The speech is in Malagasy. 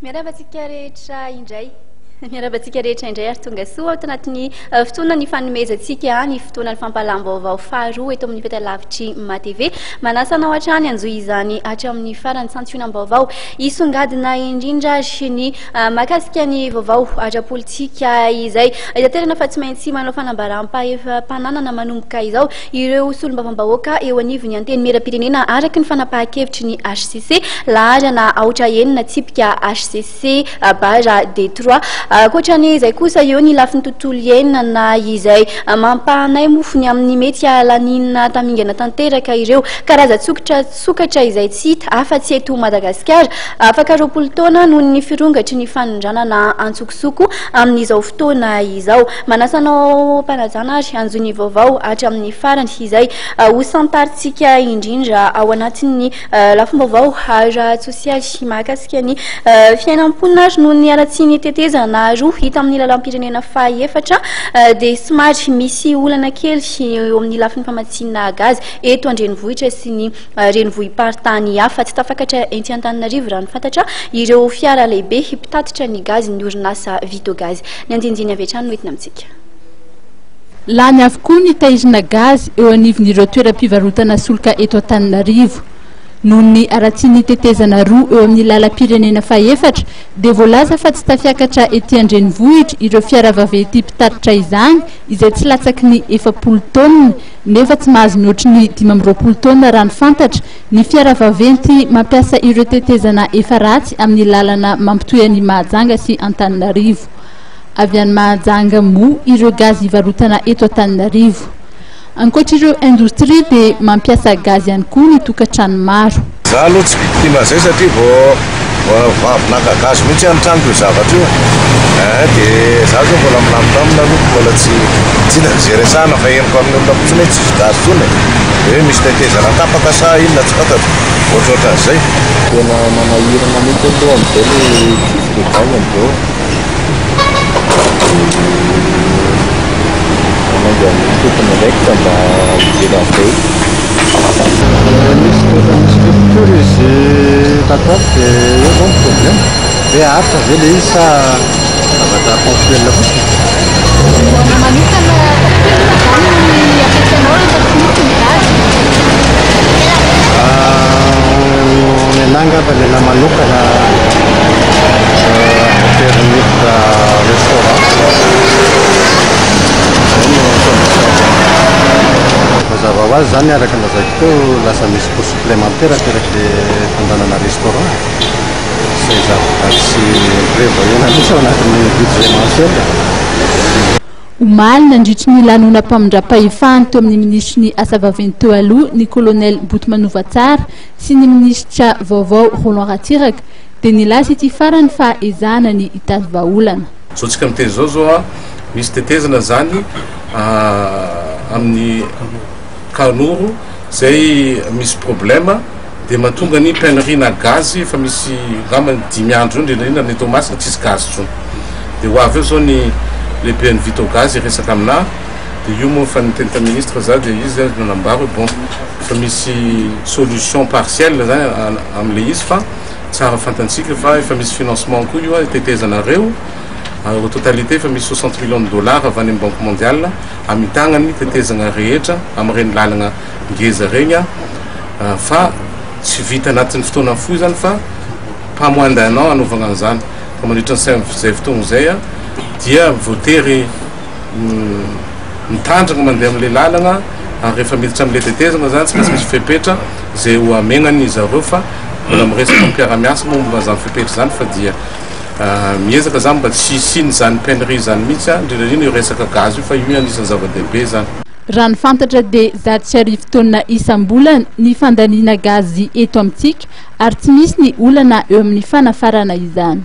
Miarabantsika rehetra indray. Miarabantsika rehetra indray ary tonga soa ao tanatin'ny fotoana ny fanomezantsika ny fotoana ny fampalam-baovao faharoa eto amin'ny fitalavitry MATV. Manasana ao hatrany anjoy izany hatramin'ny farany santionam-baovao isongadina indrindra sy ny mahakasika ny vaovao ara-politika izay itaterana fa tsy maintsy manao fanambaram-pananana manomboka izao ireo solombavam-bahoaka eo anivon'ny anteny mera-pirenena araky ny fanapahan-kevitry ny HCC laharana aotra enina tsipika HCC bara D3. Koatrany izay kosa eo ny lafin'ny tontolo iainana izay mampanay mofony amin'ny mety alaninna tamingana tanteraka ireo karazan-tsokatra izay tsy hita afa-tsy eto Madagasikara. Afaka 20 taona noho ny firongatry ny fanondranana antsokosoko amin'izao fotoana izao. Manasanao mpanajana ary anjony vaovao hatramin'ny farany izay ho santaritsika indrindra ao anatin'ny lafim-baovao ara-tsosialy mahakasika ny fiainam-ponina ary noho ny alatsiny tetezana roa hita amin'ny lalam-pirenena fahaefatra dia somary misy olana kely eo amin'ny lafin'ny famatsiana gazy eto an-drenivohitra sy ny renivohim-paritany hafa. Tsy tafakatra ety Antananarivo raha ny fantatra ireo fiara lehibe mpitatitra ny gazy ny orinasa Vitogazy. Ny andinindiny avy hatrany no entina amintsika. Lany avokoa ny tahirana gazy eo anivon'ireo toeram-pivarotana solika eto Antananarivo. Noho ny aratsiany tetezana roa eo amin'ny lalam-pirenena fahaefatra dia voalaza fa tsy tafiakatra ety an-drenivohitra ireo fiara vaventy mpitatitra izany izay tsy latsaky ny 40 taonina nefa tsy mahazo mihoatra ny 20 taonina raha ny fantatra ny fiara vaventy mampiasa ireo tetezana efa ratsy amin'ny lalana mampitohy any Mahajanga sy Antananarivo. Avy any Mahajanga moa ireo gazy ivarotana eto Antananarivo. Ankoatra ireo industrie dia mampiasa gazy ihany koa ny tokantrano maro. Za aloha tsy tia mazay satria vavonaka gazy mihitsy any trano io zavatra io. Dia za zao mbola milamindamina aloha mbola tsy najeresana fa henoko amin'ny olona fotsiny hoe tsisy gazy tsony. Hoe misy tetezana tapaka sa inona tsy fantatro. Ohatrohatran'izay. Tena manahirana mihitsy aloha amin'izay tsisy gazy amin'izao. Tokony ndraiky mba hivelan'izay. Misy fototra izy tatoato dia eo zao ny problème hoe haritra ve le izy sa zavatra ponctuel fotsiny. Manokana ponctuel zany ny ampiasainao rehefa tsy misy ny gazy? Nenahy angamba nenahy manokana permettre restaurant. Mazava ho azy zany araka nazako teo lasa misy coût supplémentaire ateraky le fandanana restaurant. Izay zavatra tsy prévoyena mihitsy ao anatin'ny budget mensuel. Omaly nandritry ny lanonam-pamindrampahefany teo amin'ny ministry ny asa vaventy teo aloha ny colonel Boutmanovatsara sy ny ministra vaovao Roland Ratsiraka dia nilaza ity farany fahaezana ny hitady vahaolana. Zao tsika miteny zao misy tetezana zany amin'ny kanoro zay misy problème dia mahatonga ny peneriana gazy fa misy ngamba 10 andro indrindra ny Tomasina tsisy gazy tsony. Dia ho avy eo zao ny lehibe ny Vitogazy resaka aminahy dia io moa fa niteny ta ministre za dia izy zany nanambaro bon fa misy solution partielle zany amin'le izy fa tsara fantatsika fa efa misy financement koa io tetezanareo. Au totalité fa misy 60 millions de dollars avy any amin'ny Banque mondiale amitagna ny tetezana rehetra amin'ireny lalana ngeza regny fa tsy vita anatin'ny fotoana fohy zany fa pas moins d'un an anaovana an'izany. Fa mandritra n'izay fotoana izay dia voatery mitandrana mandeha amin'ilay lalana ary rehefa miditra amin'ilay tetezana zany tsy maintsy misy fepetra izay ho amenany zareo fa mbola miresaka mpiara-miasa moa momba zany fepetra zany fa dia miezaka zany mba tsy hisiny zany penerie zany mihitsy indrindra io resaka gazy io fa io anisan'ny zava-dehibe zany. Raha ny fantatra dia 10 taonina isam-bolana ny fandaniana gazy eto amintsika ary tsy misy ny olana eo amin'ny fanafarana izany.